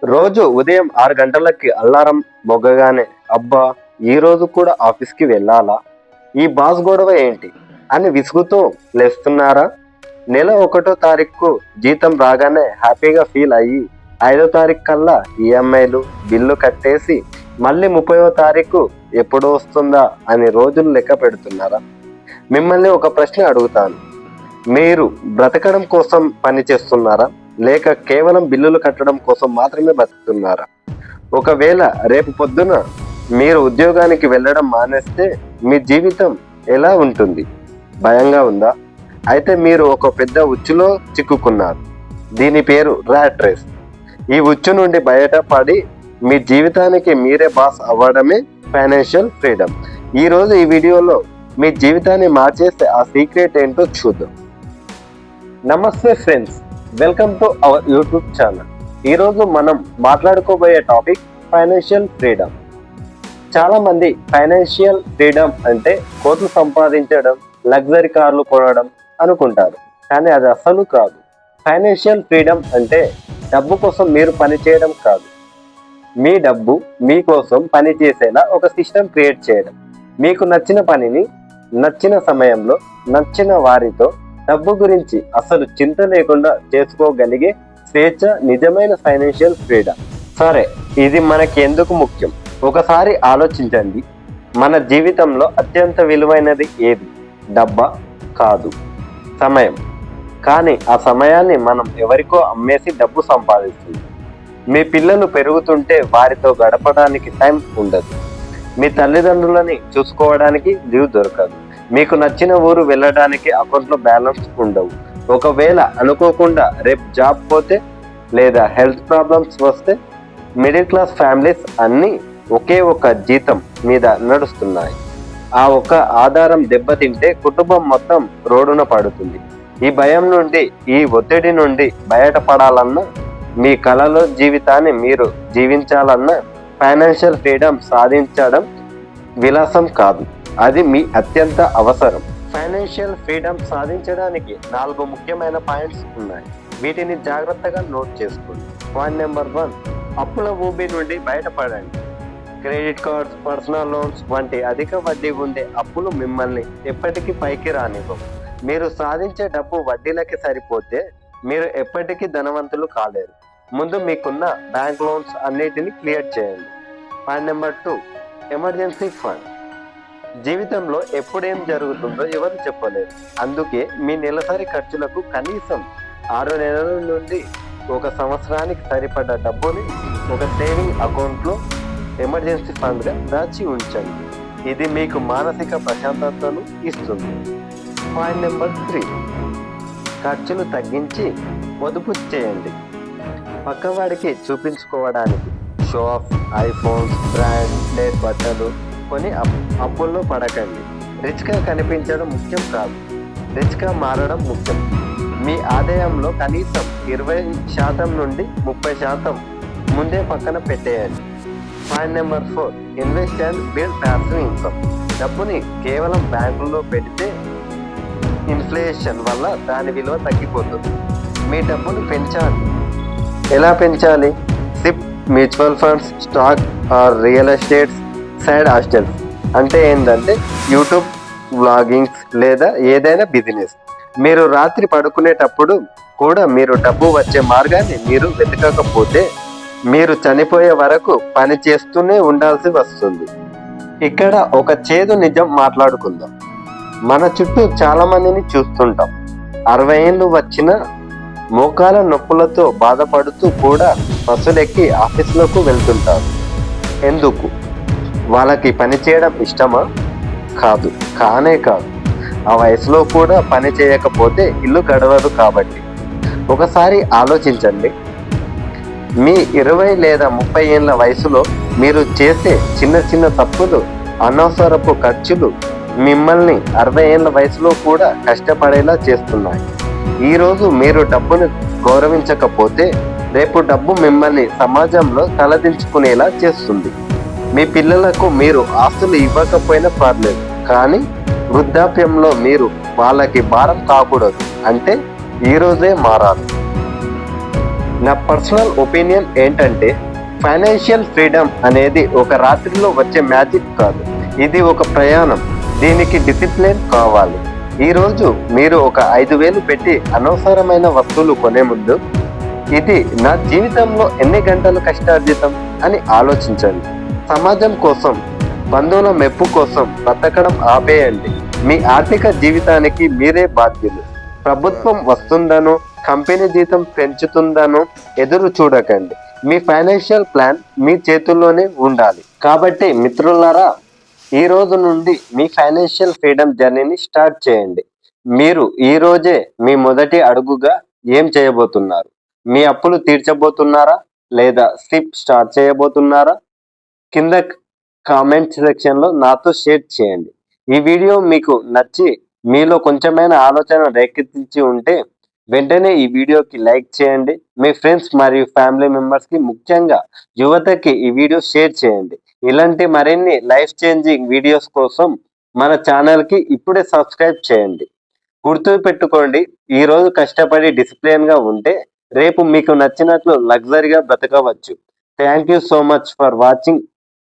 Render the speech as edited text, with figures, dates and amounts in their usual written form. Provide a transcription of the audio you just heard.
రోజు ఉదయం 6 గంటలకి అలారం మొగ్గగానే అబ్బా ఈ రోజు కూడా ఆఫీస్కి వెళ్ళాలా? ఈ బాస్ గొడవ ఏంటి? అని విసుగుతో లేస్తున్నారా? నెల 1వ తారీఖు జీతం రాగానే హ్యాపీగా ఫీల్ అయ్యి 5వ తారీఖు కల్లా ఈఎంఐలు బిల్లు కట్టేసి మళ్ళీ 30వ తారీఖు ఎప్పుడు వస్తుందా అని రోజులు లెక్క పెడుతున్నారా? మిమ్మల్ని ఒక ప్రశ్న అడుగుతాను. మీరు బ్రతకడం కోసం పని చేస్తున్నారా, లేక కేవలం బిల్లులు కట్టడం కోసం మాత్రమే బతుకుతున్నారా? ఒకవేళ రేపు పొద్దున మీరు ఉద్యోగానికి వెళ్ళడం మానేస్తే మీ జీవితం ఎలా ఉంటుంది? భయంగా ఉందా? అయితే మీరు ఒక పెద్ద ఉచ్చులో చిక్కుకున్నారు. దీని పేరు ర్యాట్ రేస్. ఈ ఉచ్చు నుండి బయటపడి మీ జీవితానికి మీరే బాస్ అవ్వడమే ఫైనాన్షియల్ ఫ్రీడమ్. ఈరోజు ఈ వీడియోలో మీ జీవితాన్ని మార్చేస్తే ఆ సీక్రెట్ ఏంటో చూద్దాం. నమస్తే friends, welcome to our YouTube channel. ఈరోజు మనం మాట్లాడుకోబోయే టాపిక్ ఫైనాన్షియల్ ఫ్రీడమ్. చాలా మంది ఫైనాన్షియల్ ఫ్రీడమ్ అంటే కోట్లు సంపాదించడం, లగ్జరీ కార్లు కొనడం అనుకుంటారు, కానీ అది అసలు కాదు. ఫైనాన్షియల్ ఫ్రీడమ్ అంటే డబ్బు కోసం మీరు పని చేయడం కాదు, మీ డబ్బు మీకోసం పని చేసేలా ఒక సిస్టమ్ క్రియేట్ చేయడం. మీకు నచ్చిన పనిని నచ్చిన సమయంలో నచ్చిన వారితో డబ్బు గురించి అసలు చింత లేకుండా చేసుకోగలిగే స్వేచ్ఛ నిజమైన ఫైనాన్షియల్ ఫ్రీడమ్. సరే, ఇది మనకి ఎందుకు ముఖ్యం? ఒకసారి ఆలోచించండి. మన జీవితంలో అత్యంత విలువైనది ఏది? డబ్బా? కాదు, సమయం. కానీ ఆ సమయాన్ని మనం ఎవరికో అమ్మేసి డబ్బు సంపాదిస్తుంది. మీ పిల్లలు పెరుగుతుంటే వారితో గడపడానికి టైం ఉండదు. మీ తల్లిదండ్రులని చూసుకోవడానికి లీవ్ దొరకదు. మీకు నచ్చిన ఊరు వెళ్ళడానికి అకౌంట్లో బ్యాలెన్స్ ఉండవు. ఒకవేళ అనుకోకుండా రేపు జాబ్ పోతే లేదా హెల్త్ ప్రాబ్లమ్స్ వస్తే మిడిల్ క్లాస్ ఫ్యామిలీస్ అన్నీ ఒకే ఒక జీతం మీద నడుస్తున్నాయి. ఆ ఒక్క ఆధారం దెబ్బతింటే కుటుంబం మొత్తం రోడ్డున పడుతుంది. ఈ భయం నుండి, ఈ ఒత్తిడి నుండి బయటపడాలన్నా, మీ కలలో జీవితాన్ని మీరు జీవించాలన్నా ఫైనాన్షియల్ ఫ్రీడమ్ సాధించడం విలాసం కాదు, అది మీ అత్యంత అవసరం. ఫైనాన్షియల్ ఫ్రీడమ్ సాధించడానికి 4 ముఖ్యమైన పాయింట్స్ ఉన్నాయి. వీటిని జాగ్రత్తగా నోట్ చేసుకోండి. పాయింట్ నెంబర్ 1, అప్పుల ఊబి నుండి బయటపడండి. క్రెడిట్ కార్డ్స్, పర్సనల్ లోన్స్ వంటి అధిక వడ్డీ ఉండే అప్పులు మిమ్మల్ని ఎప్పటికీ పైకి రానివ్వవు. మీరు సాధించే డబ్బు వడ్డీలకి సరిపోతే మీరు ఎప్పటికీ ధనవంతులు కాలేరు. ముందు మీకున్న బ్యాంక్ లోన్స్ అన్నిటిని క్లియర్ చేయండి. Point number 2, emergency fund. జీవితంలో ఎప్పుడేం జరుగుతుందో ఎవరు చెప్పలేరు. అందుకే మీ నెలసరి ఖర్చులకు కనీసం 6 నెలల నుండి 1 సంవత్సరానికి సరిపడ్డ డబ్బుని ఒక సేవింగ్ అకౌంట్లో ఎమర్జెన్సీ ఫండ్గా దాచి ఉంచండి. ఇది మీకు మానసిక ప్రశాంతతను ఇస్తుంది. పాయింట్ నెంబర్ 3, ఖర్చులు తగ్గించి పొదుపు చేయండి. పక్కవాడికి చూపించుకోవడానికి షో ఆఫ్ ఐఫోన్స్, బ్రాండెడ్ బట్టలు కొని అప్పుల్లో పడకండి. రిచ్గా కనిపించడం ముఖ్యం కాదు, రిచ్గా మారడం ముఖ్యం. మీ ఆదాయంలో కనీసం 20% నుండి 30% ముందే పక్కన పెట్టేయండి. Point number 4, invest and build passive income. డబ్బుని కేవలం బ్యాంకుల్లో పెడితే ఇన్ఫ్లేషన్ వల్ల దాని విలువ తగ్గిపోతుంది. మీ డబ్బును పెంచాలి. ఎలా పెంచాలి? SIP, mutual funds, stock or real estates, side hostels. అంటే ఏంటంటే యూట్యూబ్, వ్లాగింగ్స్ లేదా ఏదైనా బిజినెస్. మీరు రాత్రి పడుకునేటప్పుడు కూడా మీరు డబ్బు వచ్చే మార్గాన్ని మీరు వెతకకపోతే మీరు చనిపోయే వరకు పని చేస్తూనే ఉండాల్సి వస్తుంది. ఇక్కడ ఒక చేదు నిజం మాట్లాడుకుందాం. మన చుట్టూ చాలా మందిని చూస్తుంటాం. 60 ఏళ్ళు వచ్చిన మోకాల నొప్పులతో బాధపడుతూ కూడా బస్సులెక్కి ఆఫీసులకు వెళ్తుంటారు. ఎందుకు? వాళ్ళకి పని చేయడం ఇష్టమా? కాదు, కానే కాదు. ఆ వయసులో కూడా పని చేయకపోతే ఇల్లు గడవదు కాబట్టి. ఒకసారి ఆలోచించండి. మీ 20 లేదా 30 ఏళ్ళ వయసులో మీరు చేసే చిన్న చిన్న తప్పులు, అనవసరపు ఖర్చులు మిమ్మల్ని 60 ఏళ్ళ వయసులో కూడా కష్టపడేలా చేస్తున్నాయి. ఈరోజు మీరు డబ్బును గౌరవించకపోతే రేపు డబ్బు మిమ్మల్ని సమాజంలో తలదించుకునేలా చేస్తుంది. మీ పిల్లలకు మీరు ఆస్తులు ఇవ్వకపోయినా పర్లేదు, కానీ వృద్ధాప్యంలో మీరు వాళ్ళకి భారం కాకూడదు. అంటే ఈరోజే మారాలి. నా పర్సనల్ ఒపీనియన్ ఏంటంటే ఫైనాన్షియల్ ఫ్రీడమ్ అనేది ఒక రాత్రిలో వచ్చే మ్యాజిక్ కాదు, ఇది ఒక ప్రయాణం. దీనికి డిసిప్లిన్ కావాలి. ఈరోజు మీరు ఒక 5,000 పెట్టి అనవసరమైన వస్తువులు కొనే ముందు ఇది నా జీవితంలో ఎన్ని గంటలు కష్టార్జితం అని ఆలోచించండి. సమాజం కోసం, బంధువుల మెప్పు కోసం బ్రతకడం ఆపేయండి. మీ ఆర్థిక జీవితానికి మీరే బాధ్యులు. ప్రభుత్వం వస్తుందనో కంపెనీ జీతం పెంచుతుందనో ఎదురు చూడకండి. మీ ఫైనాన్షియల్ ప్లాన్ మీ చేతుల్లోనే ఉండాలి. కాబట్టి మిత్రులారా, ఈ రోజు నుండి మీ ఫైనాన్షియల్ ఫ్రీడమ్ జర్నీని స్టార్ట్ చేయండి. మీరు ఈ రోజే మీ మొదటి అడుగుగా ఏం చేయబోతున్నారు? మీ అప్పులు తీర్చబోతున్నారా లేదా సిప్ స్టార్ట్ చేయబోతున్నారా? కింద కామెంట్ సెక్షన్లో నాతో షేర్ చేయండి. ఈ వీడియో మీకు నచ్చి మీలో కొంచెమైనా ఆలోచన రేకెత్తించి ఉంటే వెంటనే ఈ వీడియోకి లైక్ చేయండి. మీ ఫ్రెండ్స్ మరియు ఫ్యామిలీ మెంబర్స్కి, ముఖ్యంగా యువతకి ఈ వీడియో షేర్ చేయండి. ఇలాంటి మరిన్ని లైఫ్ చేంజింగ్ వీడియోస్ కోసం మన ఛానల్కి ఇప్పుడే సబ్స్క్రైబ్ చేయండి. గుర్తు పెట్టుకోండి, ఈరోజు కష్టపడి డిసిప్లిన్గా ఉంటే రేపు మీకు నచ్చినట్లు లగ్జరీగా బ్రతకవచ్చు. Thank you so much for watching.